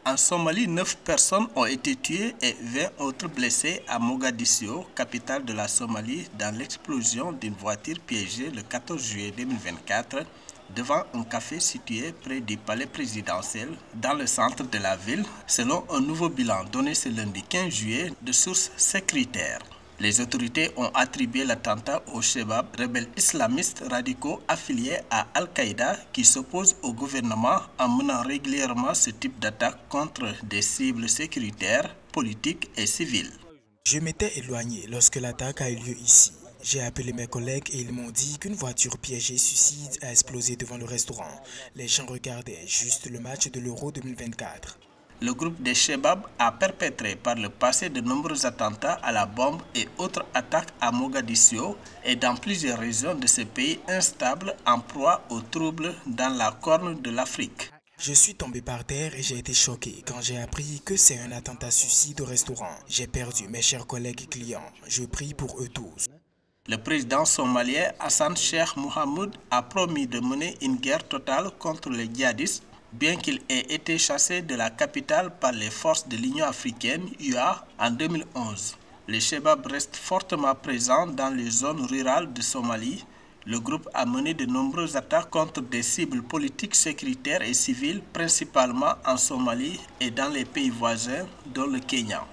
En Somalie, 9 personnes ont été tuées et 20 autres blessées à Mogadiscio, capitale de la Somalie, dans l'explosion d'une voiture piégée le 14 juillet 2024 devant un café situé près du palais présidentiel dans le centre de la ville, selon un nouveau bilan donné ce lundi 15 juillet de sources sécuritaires. Les autorités ont attribué l'attentat aux Chebab, rebelles islamistes radicaux affiliés à Al-Qaïda qui s'opposent au gouvernement en menant régulièrement ce type d'attaque contre des cibles sécuritaires, politiques et civiles. Je m'étais éloigné lorsque l'attaque a eu lieu ici. J'ai appelé mes collègues et ils m'ont dit qu'une voiture piégée suicide a explosé devant le restaurant. Les gens regardaient juste le match de l'Euro 2024. Le groupe des Chebab a perpétré par le passé de nombreux attentats à la bombe et autres attaques à Mogadiscio et dans plusieurs régions de ce pays instable en proie aux troubles dans la corne de l'Afrique. Je suis tombé par terre et j'ai été choqué quand j'ai appris que c'est un attentat suicide au restaurant. J'ai perdu mes chers collègues et clients. Je prie pour eux tous. Le président somalien Hassan Sheikh Mohamud a promis de mener une guerre totale contre les djihadistes, bien qu'il ait été chassé de la capitale par les forces de l'Union africaine (UA) en 2011. Les Chebab restent fortement présents dans les zones rurales de Somalie. Le groupe a mené de nombreuses attaques contre des cibles politiques, sécuritaires et civiles, principalement en Somalie et dans les pays voisins, dont le Kenya.